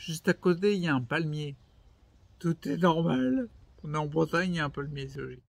Juste à côté, il y a un palmier. Tout est normal. On est en Bretagne, il y a un palmier, c'est logique.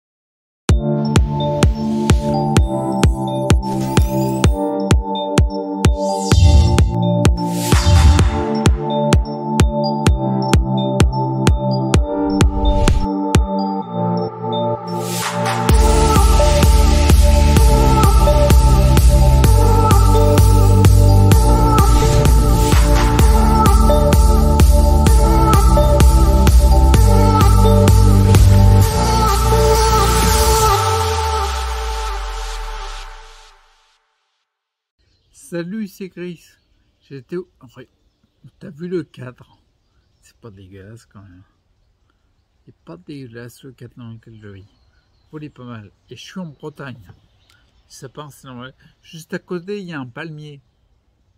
Salut, c'est Chris. J'étais au... T'as vu le cadre? C'est pas dégueulasse quand même. C'est pas dégueulasse le cadre dans lequel je vis. Il est pas mal. Et je suis en Bretagne. Ça pense, c'est normal. Juste à côté, il y a un palmier.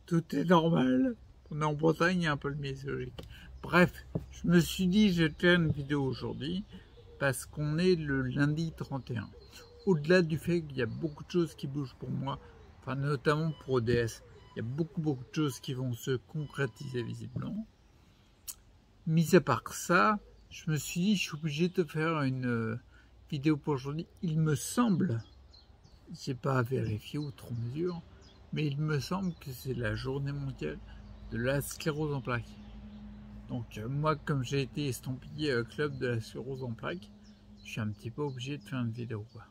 Tout est normal. On est en Bretagne, il y a un palmier, c'est logique. Bref, je me suis dit, je vais te faire une vidéo aujourd'hui parce qu'on est le lundi 31. Au-delà du fait qu'il y a beaucoup de choses qui bougent pour moi, enfin notamment pour ODS, il y a beaucoup de choses qui vont se concrétiser visiblement. Mis à part ça, je me suis dit, je suis obligé de faire une vidéo pour aujourd'hui. Il me semble, j'ai pas vérifié outre mesure, mais il me semble que c'est la journée mondiale de la sclérose en plaques. Donc moi, comme j'ai été estampillé club de la sclérose en plaques, je suis un petit peu obligé de faire une vidéo, quoi.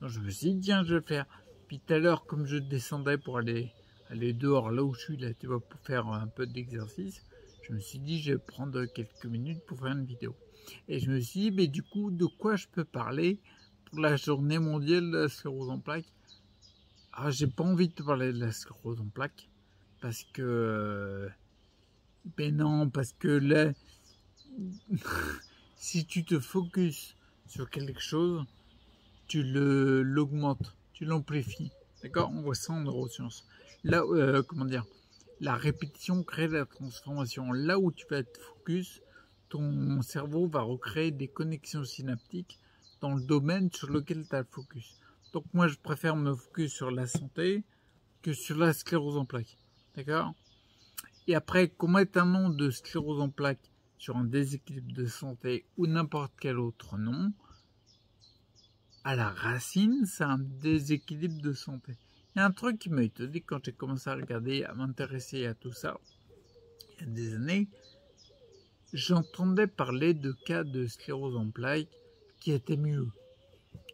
Donc je me suis dit, tiens, je vais le faire. Puis tout à l'heure, comme je descendais pour aller dehors, là où je suis, là, tu vois, pour faire un peu d'exercice, je me suis dit, je vais prendre quelques minutes pour faire une vidéo. Et je me suis dit, mais du coup, de quoi je peux parler pour la journée mondiale de la sclérose en plaques? Alors, j'ai pas envie de te parler de la sclérose en plaques, parce que... ben non, parce que là, si tu te focuses sur quelque chose, tu l'augmentes, tu l'amplifies. D'accord? On voit ça en neurosciences. Là, comment dire? La répétition crée la transformation. Là où tu vas être focus, ton cerveau va recréer des connexions synaptiques dans le domaine sur lequel tu as le focus. Donc moi, je préfère me focus sur la santé que sur la sclérose en plaques. D'accord? Et après, qu'on mette un nom de sclérose en plaques sur un déséquilibre de santé ou n'importe quel autre nom, à la racine, c'est un déséquilibre de santé. Il y a un truc qui m'a étonné quand j'ai commencé à regarder, à m'intéresser à tout ça, il y a des années, j'entendais parler de cas de sclérose en plaques qui étaient mieux.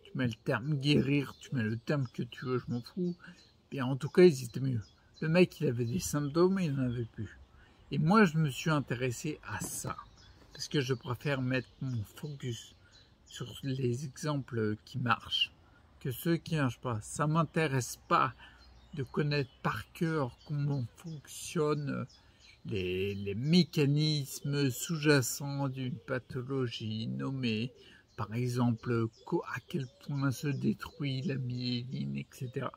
Tu mets le terme guérir, tu mets le terme que tu veux, je m'en fous. Et en tout cas, ils étaient mieux. Le mec, il avait des symptômes et il n'en avait plus. Et moi, je me suis intéressé à ça. Parce que je préfère mettre mon focus sur les exemples qui marchent que ceux qui ne marchent pas. Ça ne m'intéresse pas de connaître par cœur comment fonctionnent les mécanismes sous-jacents d'une pathologie nommée, par exemple, à quel point se détruit la myéline, etc.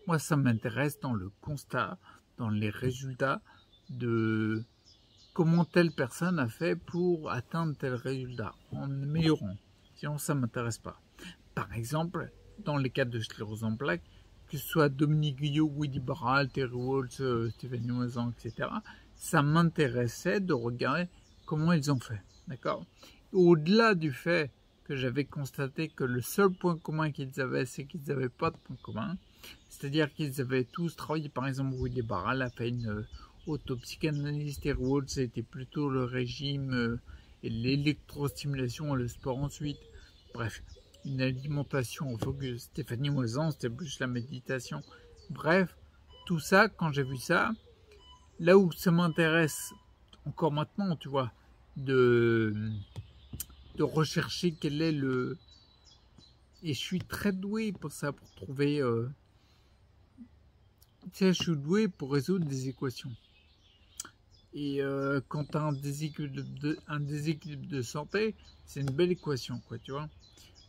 Moi, ça m'intéresse dans le constat, dans les résultats de comment telle personne a fait pour atteindre tel résultat, en améliorant. Sinon, ça ne m'intéresse pas. Par exemple, dans les cas de sclérose en plaques, que ce soit Dominique Guyot, Willy Barral, Terry Waltz, Stéphanie Moisan, etc., ça m'intéressait de regarder comment ils ont fait. D'accord? Au-delà du fait que j'avais constaté que le seul point commun qu'ils avaient, c'est qu'ils n'avaient pas de point commun. C'est-à-dire qu'ils avaient tous travaillé, par exemple, Willy Barral a fait une autopsychanalyse, Terry Waltz, c'était plutôt le régime et l'électrostimulation et le sport ensuite. Bref, une alimentation au focus. Stéphanie Moisan, c'était plus la méditation. Bref, tout ça, quand j'ai vu ça, là où ça m'intéresse encore maintenant, tu vois, de rechercher quel est le... Et je suis très doué pour ça, pour trouver... Tu sais, je suis doué pour résoudre des équations. Et quand tu as un déséquilibre de santé, c'est une belle équation, quoi, tu vois.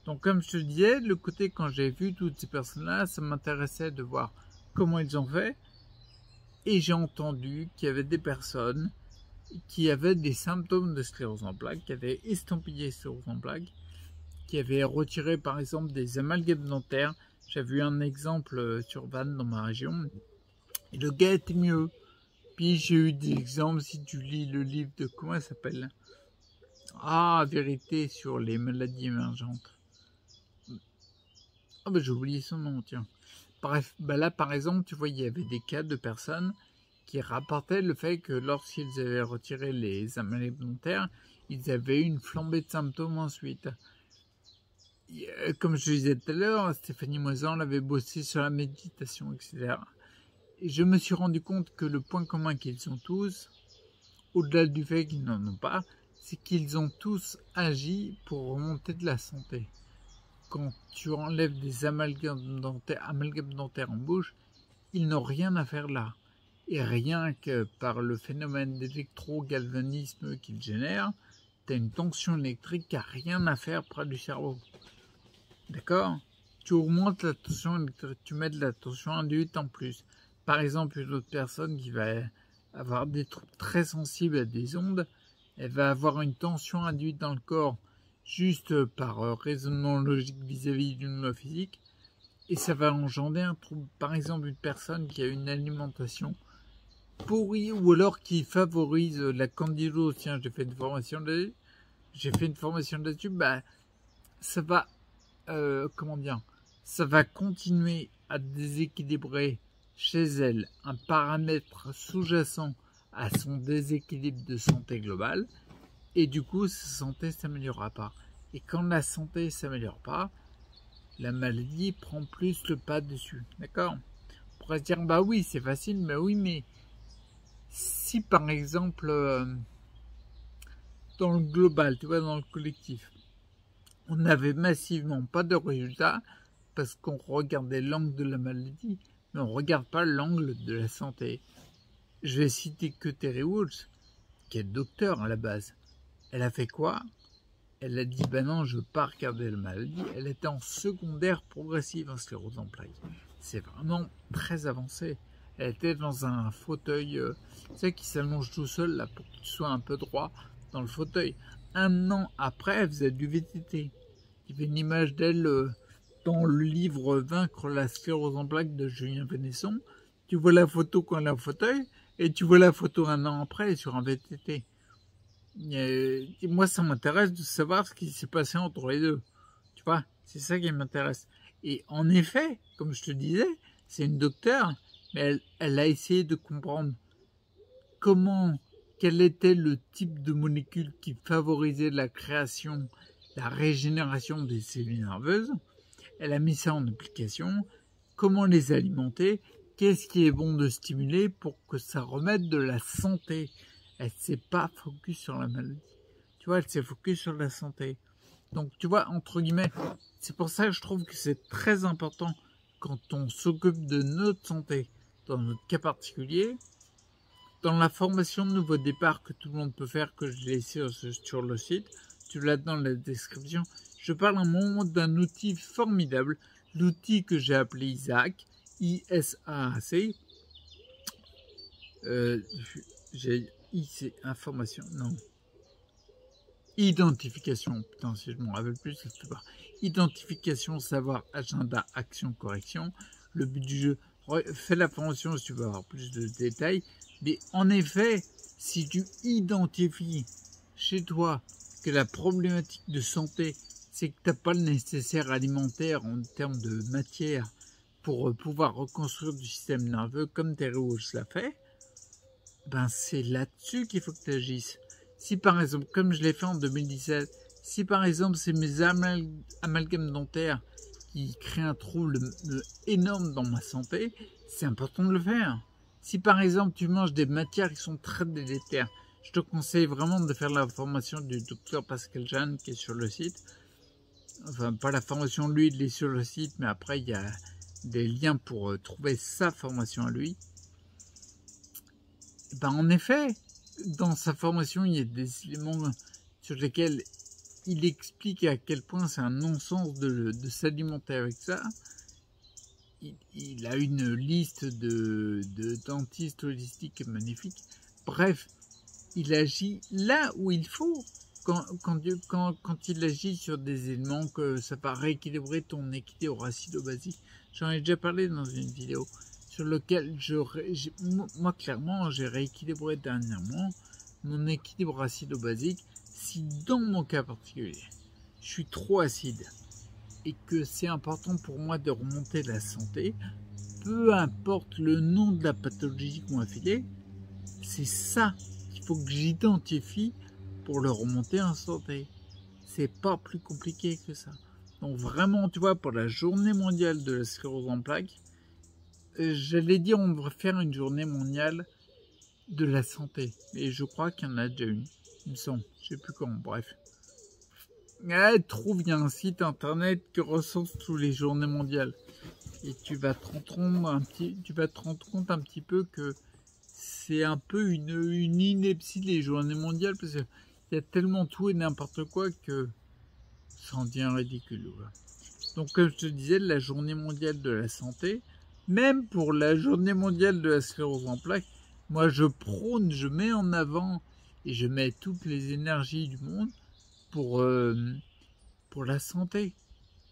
Donc, comme je te disais, le côté quand j'ai vu toutes ces personnes-là, ça m'intéressait de voir comment ils ont fait. Et j'ai entendu qu'il y avait des personnes qui avaient des symptômes de sclérose en plaques, qui avaient estampillé sclérose en plaques, qui avaient retiré par exemple des amalgames dentaires. J'ai vu un exemple sur Vannes dans ma région. Et le gars était mieux. Puis j'ai eu des exemples, si tu lis le livre de, comment ça s'appelle? Ah, Vérité sur les maladies émergentes. Ah bah j'ai oublié son nom, tiens. Bref, bah là par exemple, tu vois, il y avait des cas de personnes qui rapportaient le fait que lorsqu'ils avaient retiré les amalgames dentaires, ils avaient eu une flambée de symptômes ensuite. Comme je disais tout à l'heure, Stéphanie Moisan avait bossé sur la méditation, etc. Et je me suis rendu compte que le point commun qu'ils ont tous, au-delà du fait qu'ils n'en ont pas, c'est qu'ils ont tous agi pour remonter de la santé. Quand tu enlèves des amalgames dentaires en bouche, ils n'ont rien à faire là. Et rien que par le phénomène d'électrogalvanisme qu'ils génèrent, tu as une tension électrique qui n'a rien à faire près du cerveau. D'accord? Tu augmentes la tension électrique, tu mets de la tension induite en plus. Par exemple, une autre personne qui va avoir des troubles très sensibles à des ondes, elle va avoir une tension induite dans le corps juste par raisonnement logique vis-à-vis d'une loi physique, et ça va engendrer un trouble. Par exemple, une personne qui a une alimentation pourrie ou alors qui favorise la candidose, tiens, j'ai fait une formation là-dessus, bah, ça va, comment dire, ça va continuer à déséquilibrer chez elle un paramètre sous-jacent à son déséquilibre de santé globale, et du coup sa santé ne s'améliorera pas. Et quand la santé ne s'améliore pas, la maladie prend plus le pas dessus. D'accord? On pourrait se dire, bah oui, c'est facile, mais oui, mais si par exemple, dans le global, tu vois, dans le collectif, on n'avait massivement pas de résultats parce qu'on regardait l'angle de la maladie, mais on ne regarde pas l'angle de la santé. Je vais citer que Terry Woods, qui est docteur à la base. Elle a fait quoi? Elle a dit, ben non, je ne veux pas regarder la maladie. Elle était en secondaire progressive en sclérose en plaques. C'est vraiment très avancé. Elle était dans un fauteuil, tu sais, qui s'allonge tout seul, là, pour que tu sois un peu droit dans le fauteuil. Un an après, elle faisait du VTT. Il y avait une image d'elle dans le livre Vaincre la sclérose en plaques de Julien Vénesson. Tu vois la photo quand elle est au fauteuil, et tu vois la photo un an après sur un VTT. Moi, ça m'intéresse de savoir ce qui s'est passé entre les deux. Tu vois, c'est ça qui m'intéresse. Et en effet, comme je te disais, c'est une docteure, mais elle a essayé de comprendre quel était le type de molécule qui favorisait la création, la régénération des cellules nerveuses. Elle a mis ça en application. Comment les alimenter? Qu'est-ce qui est bon de stimuler pour que ça remette de la santé? Elle ne s'est pas focus sur la maladie. Tu vois, elle s'est focus sur la santé. Donc, tu vois, entre guillemets, c'est pour ça que je trouve que c'est très important quand on s'occupe de notre santé, dans notre cas particulier, dans la formation de nouveau départ que tout le monde peut faire, que je l'ai laissé sur le site, tu l'as dans la description, je parle un moment d'un outil formidable, l'outil que j'ai appelé Isaac, I-S-A-A-C, j'ai IC information, non. Identification, putain, si je m'en rappelle plus, ça se pas. Identification, savoir, agenda, action, correction. Le but du jeu, fais la formation si tu veux avoir plus de détails. Mais en effet, si tu identifies chez toi que la problématique de santé, c'est que tu n'as pas le nécessaire alimentaire en termes de matière pour pouvoir reconstruire du système nerveux comme Terry Walsh l'a fait, ben c'est là-dessus qu'il faut que tu agisses. Si par exemple, comme je l'ai fait en 2017, si par exemple c'est mes amalgames dentaires qui créent un trouble énorme dans ma santé, c'est important de le faire. Si par exemple tu manges des matières qui sont très délétères, je te conseille vraiment de faire la formation du docteur Pascal Jeanne qui est sur le site. Enfin, pas la formation de lui, il est sur le site, mais après il y a des liens pour trouver sa formation à lui. Ben, en effet, dans sa formation, il y a des éléments sur lesquels il explique à quel point c'est un non-sens de s'alimenter avec ça. Il a une liste de dentistes holistiques magnifiques. Bref, il agit là où il faut. Quand il agit sur des éléments que ça va rééquilibrer ton équilibre acido-basique. J'en ai déjà parlé dans une vidéo sur lequel moi clairement j'ai rééquilibré dernièrement mon équilibre acido-basique. Si dans mon cas particulier je suis trop acide et que c'est important pour moi de remonter la santé, peu importe le nom de la pathologie qu'on m'a filé, c'est ça qu'il faut que j'identifie pour le remonter en santé. C'est pas plus compliqué que ça. Donc vraiment, tu vois, pour la journée mondiale de la sclérose en plaques, j'allais dire on devrait faire une journée mondiale de la santé. Et je crois qu'il y en a déjà une, il me semble. Je sais plus quand, bref. Trouve, il y a un site internet qui recense tous les journées mondiales. Et tu vas te rendre compte un petit peu que c'est un peu une ineptie les journées mondiales, parce qu'il y a tellement tout et n'importe quoi que ça en devient ridicule. Voilà. Donc comme je te disais, la journée mondiale de la santé, même pour la journée mondiale de la sclérose en plaques, moi je prône, je mets en avant et je mets toutes les énergies du monde pour la santé.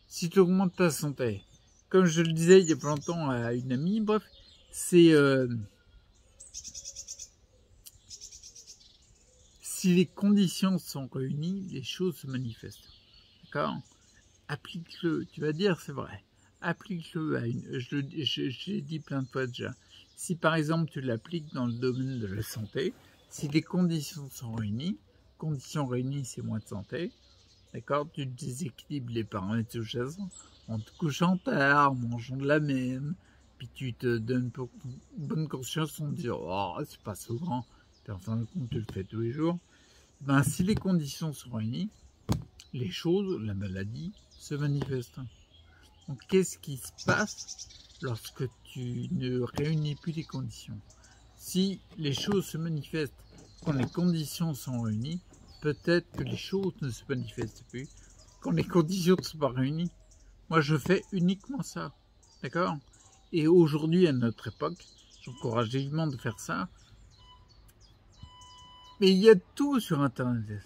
Si tu augmentes ta santé, comme je le disais il y a pas longtemps à une amie, bref, c'est si les conditions sont réunies, les choses se manifestent. D'accord ? Applique-le. Tu vas dire, c'est vrai. Applique-le à une... Je l'ai dit plein de fois déjà. Si par exemple tu l'appliques dans le domaine de la santé, si les conditions sont réunies, c'est moins de santé, d'accord, tu déséquilibres les paramètres sous-jacents en te couchant tard, en mangeant de la même, puis tu te donnes pour bonne conscience en te disant oh c'est pas souvent, puis en fin de compte tu le fais tous les jours. Ben si les conditions sont réunies, les choses, la maladie se manifeste. Donc qu'est-ce qui se passe lorsque tu ne réunis plus les conditions? Si les choses se manifestent quand les conditions sont réunies, peut-être que les choses ne se manifestent plus quand les conditions ne sont pas réunies. Moi, je fais uniquement ça. D'accord? Et aujourd'hui, à notre époque, j'encourage vivement de faire ça. Mais il y a tout sur Internet.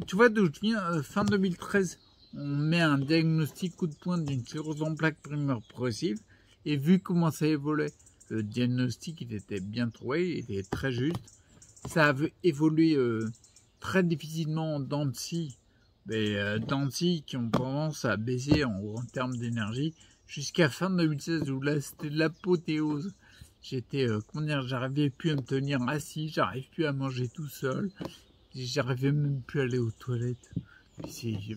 Tu vois d'où je viens? Fin 2013, on met un diagnostic coup de poing d'une sclérose en plaques primaire progressive. Et vu comment ça évoluait, le diagnostic il était bien trouvé, il était très juste. Ça avait évolué très difficilement en dents de scie, mais dents de scie qui ont tendance à baisser en termes d'énergie jusqu'à fin 2016 où là c'était l'apothéose. J'étais, j'arrivais plus à me tenir assis, j'arrive plus à manger tout seul, j'arrivais même plus à aller aux toilettes.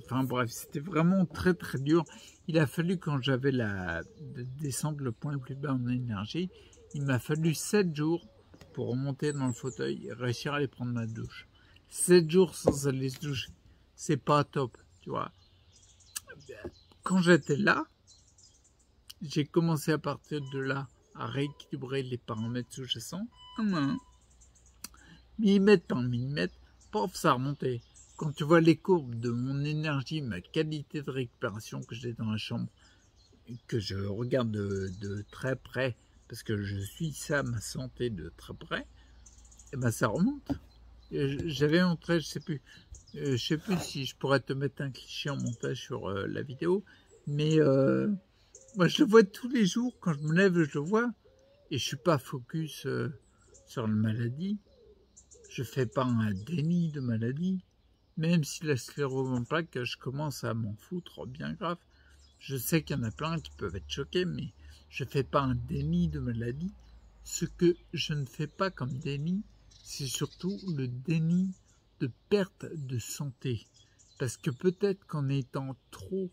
Enfin bref, c'était vraiment très très dur. Il a fallu, quand j'avais de descendre le point le plus bas en énergie, il m'a fallu 7 jours pour remonter dans le fauteuil et réussir à aller prendre ma douche. 7 jours sans aller se doucher, c'est pas top, tu vois. Quand j'étais là, j'ai commencé à partir de là à rééquilibrer les paramètres sous-jacents, millimètre par millimètre, pof, ça remontait. Quand tu vois les courbes de mon énergie, ma qualité de récupération que j'ai dans la chambre, que je regarde de très près, parce que je suis ça, ma santé de très près, et ben ça remonte. J'avais montré, je sais plus si je pourrais te mettre un cliché en montage sur la vidéo, mais moi je le vois tous les jours, quand je me lève je le vois, et je suis pas focus sur la maladie, je fais pas un déni de maladie, même si la sclérose en plaques, je commence à m'en foutre bien grave. Je sais qu'il y en a plein qui peuvent être choqués, mais je ne fais pas un déni de maladie. Ce que je ne fais pas comme déni, c'est surtout le déni de perte de santé. Parce que peut-être qu'en étant trop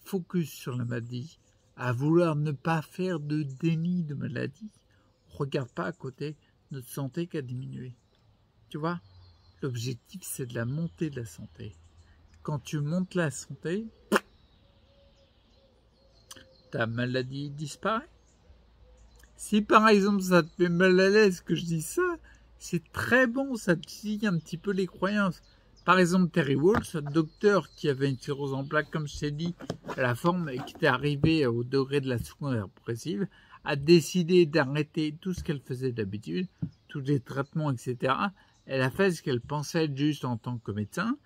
focus sur la maladie, à vouloir ne pas faire de déni de maladie, on ne regarde pas à côté notre santé qui a diminué. Tu vois ? L'objectif, c'est de la montée de la santé. Quand tu montes la santé, ta maladie disparaît. Si par exemple ça te fait mal à l'aise que je dis ça, c'est très bon, ça te titille un petit peu les croyances. Par exemple, Terry Walsh, docteur qui avait une sclérose en plaques, comme je t'ai dit, à la forme et qui était arrivé au degré de la secondaire progressive, a décidé d'arrêter tout ce qu'elle faisait d'habitude, tous les traitements, etc. Elle a fait ce qu'elle pensait être juste en tant que médecin.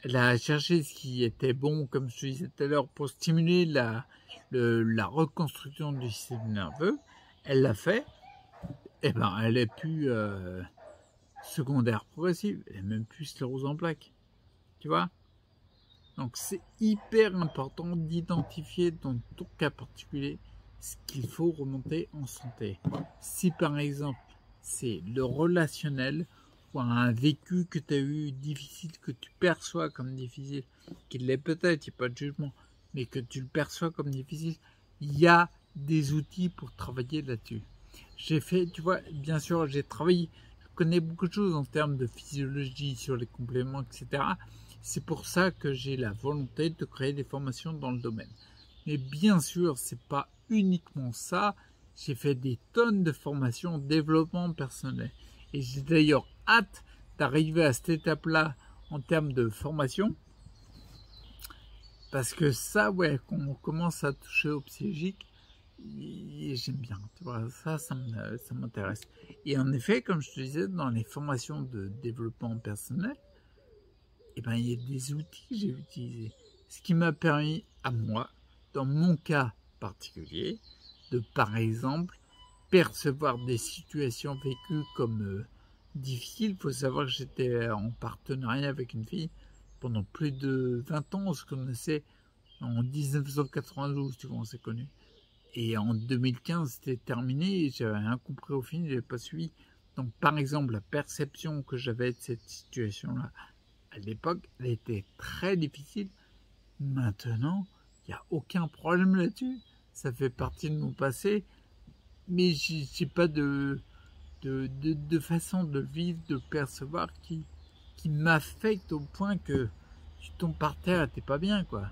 Elle a cherché ce qui était bon, comme je te disais tout à l'heure, pour stimuler la reconstruction du système nerveux. Elle l'a fait. Et ben, elle est plus secondaire progressive. Elle est même plus sclérose en plaques. Tu vois? Donc c'est hyper important d'identifier dans ton cas particulier ce qu'il faut remonter en santé. Si par exemple c'est le relationnel ou un vécu que tu as eu difficile, que tu perçois comme difficile, qu'il l'est peut-être, il n'y a pas de jugement, mais que tu le perçois comme difficile, il y a des outils pour travailler là-dessus. J'ai fait, tu vois, bien sûr, j'ai travaillé, je connais beaucoup de choses en termes de physiologie sur les compléments, etc. C'est pour ça que j'ai la volonté de créer des formations dans le domaine. Mais bien sûr, c'est pas uniquement ça. J'ai fait des tonnes de formations en développement personnel. Et j'ai d'ailleurs hâte d'arriver à cette étape-là en termes de formation. Parce que ça, ouais, quand on commence à toucher au psychique, j'aime bien. Tu vois, ça m'intéresse. Et en effet, comme je te disais, dans les formations de développement personnel, eh ben, il y a des outils que j'ai utilisés. Ce qui m'a permis à moi, dans mon cas particulier, de par exemple percevoir des situations vécues comme difficiles. Il faut savoir que j'étais en partenariat avec une fille pendant plus de 20 ans. On se connaissait en 1992, tu vois, on s'est connus. Et en 2015, c'était terminé et j'avais rien compris au film, je n'avais pas suivi. Donc, par exemple, la perception que j'avais de cette situation-là, à l'époque, elle était très difficile. Maintenant, il n'y a aucun problème là-dessus. Ça fait partie de mon passé, mais j'ai pas de façon de vivre, de percevoir qui m'affecte au point que tu tombes par terre et t'es pas bien, quoi.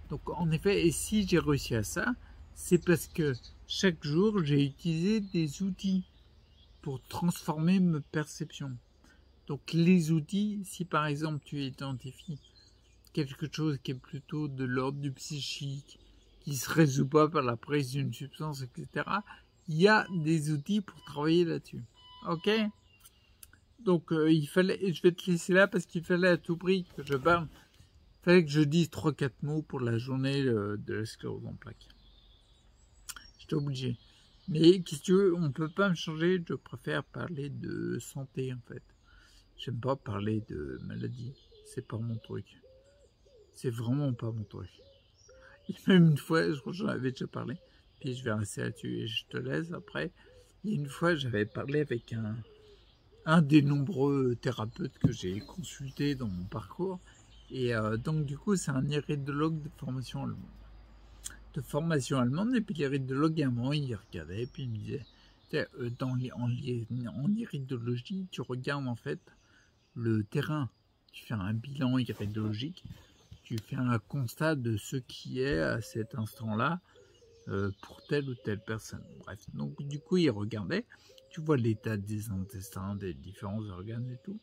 Donc, en effet, et si j'ai réussi à ça, c'est parce que chaque jour, j'ai utilisé des outils pour transformer mes perceptions. Donc, les outils, si par exemple tu identifies quelque chose qui est plutôt de l'ordre du psychique, qui se résout pas par la prise d'une substance, etc., il y a des outils pour travailler là-dessus. Ok? Donc, il fallait, je vais te laisser là parce qu'il fallait à tout prix que je parle. Il fallait que je dise 3-4 mots pour la journée de la sclérose en plaques. J'étais obligé. Mais qu'est-ce que tu veux, on peut pas me changer, je préfère parler de santé en fait. J'aime pas parler de maladie, c'est pas mon truc. C'est vraiment pas mon truc. Et même une fois, je crois que j'en avais déjà parlé, puis je vais rester là-dessus et je te laisse après. Il y a une fois, j'avais parlé avec un des nombreux thérapeutes que j'ai consultés dans mon parcours. Et donc, du coup, c'est un iridologue de formation allemande. Et puis l'iridologue, à un moment, il regardait, et puis il me disait, en iridologie, tu regardes en fait le terrain. Tu fais un bilan iridologique, tu fais un constat de ce qui est à cet instant-là pour telle ou telle personne. Bref, donc du coup, il regardait, tu vois l'état des intestins, des différents organes et tout.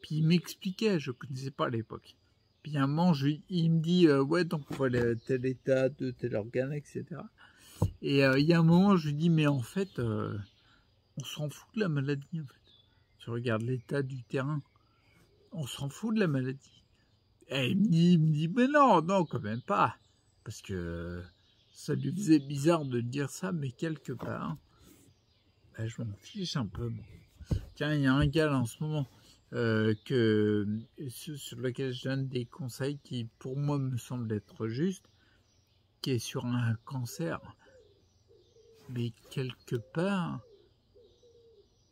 Puis il m'expliquait, je ne connaissais pas à l'époque. Puis un moment, il me dit, ouais, donc on voit tel état de tel organe, etc. Et il y a un moment, je lui dis, mais en fait, on s'en fout de la maladie, en fait. Tu regardes l'état du terrain, on s'en fout de la maladie. Et il me dit, mais non, non, quand même pas. Parce que ça lui faisait bizarre de dire ça, mais quelque part, ben, je m'en fiche un peu. Tiens, il y a un gars là, en ce moment sur lequel je donne des conseils qui, pour moi, me semblent être justes, qui est sur un cancer. Mais quelque part,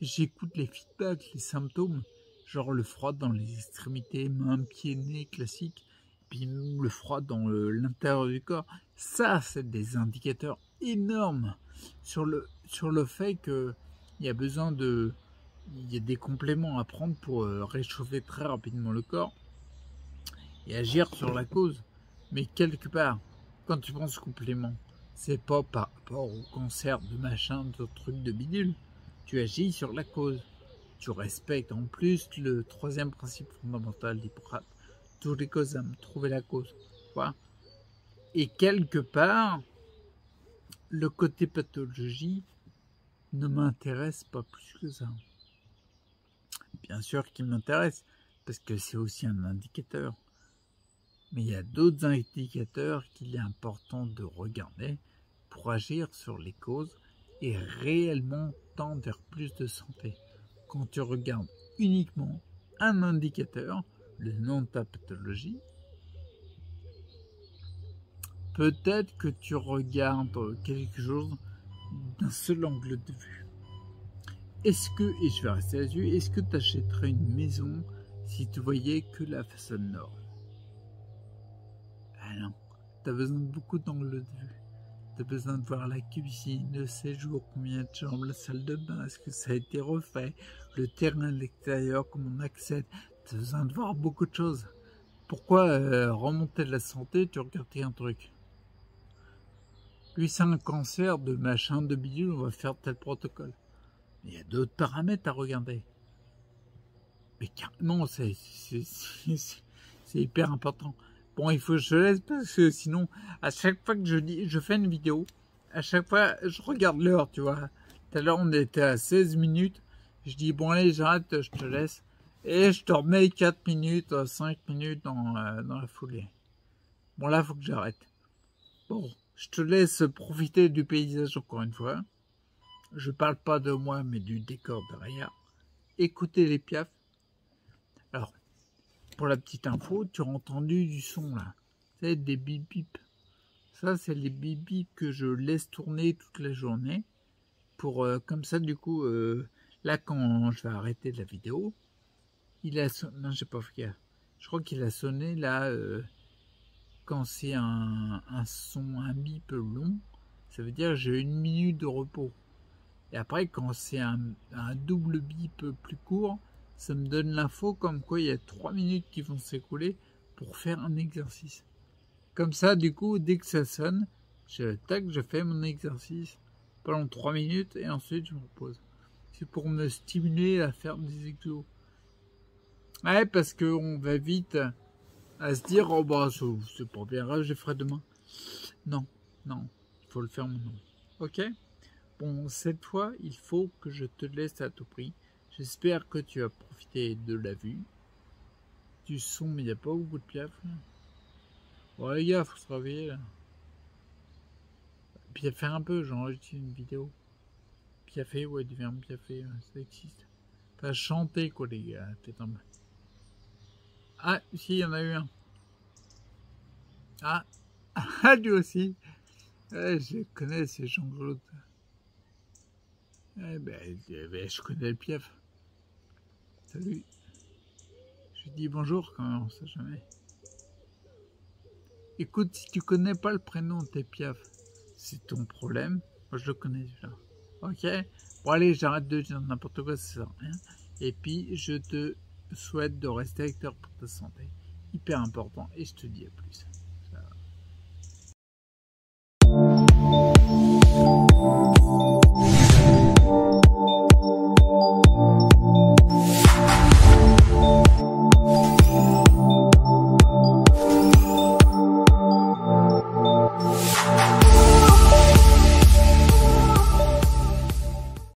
j'écoute les feedbacks, les symptômes, genre le froid dans les extrémités, mains, pieds, nez, classique, puis le froid dans l'intérieur du corps. Ça, c'est des indicateurs énormes sur le fait qu'il y a besoin de... Il y a des compléments à prendre pour réchauffer très rapidement le corps et agir sur la cause. Mais quelque part, quand tu prends ce complément, c'est pas par rapport au cancer de machin, de trucs de bidule. Tu agis sur la cause. Tu respectes en plus le troisième principe fondamental d'Hippocrate. Tous les causes aiment trouver la cause. Tu vois. Et quelque part, le côté pathologie ne m'intéresse pas plus que ça. Bien sûr qu'il m'intéresse, parce que c'est aussi un indicateur. Mais il y a d'autres indicateurs qu'il est important de regarder pour agir sur les causes et réellement tendre vers plus de santé. Quand tu regardes uniquement un indicateur, le nom de ta pathologie, peut-être que tu regardes quelque chose d'un seul angle de vue. Est-ce que, et je vais rester là-dessus, est-ce que tu achèterais une maison si tu voyais que la façade nord? Ah non, tu as besoin de beaucoup d'angles de vue. Tu as besoin de voir la cuisine, le séjour, combien de chambres, la salle de bain, est-ce que ça a été refait, le terrain à l'extérieur, comment on accède. Tu as besoin de voir beaucoup de choses. Pourquoi remonter de la santé, tu regardes un truc? Lui, c'est un cancer de machin, de bidule, on va faire tel protocole. Il y a d'autres paramètres à regarder. Mais carrément, c'est hyper important. Bon, il faut que je te laisse parce que sinon, à chaque fois que je fais une vidéo, à chaque fois, je regarde l'heure, tu vois. Tout à l'heure, on était à 16 minutes. Je dis, bon, allez, j'arrête, je te laisse. Et je te remets 4 minutes, 5 minutes dans la foulée. Bon, là, il faut que j'arrête. Bon, je te laisse profiter du paysage encore une fois. Je parle pas de moi, mais du décor derrière. Écoutez les piafs. Alors, pour la petite info, tu as entendu du son là. C'est des bip bip. Ça, c'est les bip bip que je laisse tourner toute la journée. Pour comme ça, du coup, là, quand je vais arrêter la vidéo, il a sonné. Non, j'ai pas fait gaffe. Je crois qu'il a sonné là. Quand c'est un son, un bip long, ça veut dire que j'ai 1 minute de repos. Et après, quand c'est un double bip plus court, ça me donne l'info comme quoi il y a 3 minutes qui vont s'écouler pour faire un exercice. Comme ça, du coup, dès que ça sonne, je fais mon exercice pendant 3 minutes et ensuite je me repose. C'est pour me stimuler à faire des exos. Ouais, parce qu'on va vite à se dire, oh bah c'est pas bien grave, je le ferai demain. Non, non, il faut le faire maintenant. Ok? Bon, cette fois, il faut que je te laisse à tout prix. J'espère que tu as profité de la vue, du son, mais il n'y a pas beaucoup de piaf. Bon, les gars, faut se réveiller là. Piaffer un peu, j'enregistre une vidéo. Piaffer, ouais, du verbe piaffer, ça existe. Enfin, chanter quoi, les gars, peut-être un peu. Ah, si, il y en a eu un. Ah, ah, lui aussi. Ouais, je connais ces gens de l'autre. Eh ben, je connais le piaf. Salut. Je dis bonjour quand même, on sait jamais. Écoute, si tu connais pas le prénom de tes piaf, c'est ton problème. Moi, je le connais déjà. Ok? Bon, allez, j'arrête de dire n'importe quoi, ça sert à rien. Et puis, je te souhaite de rester acteur pour ta santé. Hyper important. Et je te dis à plus.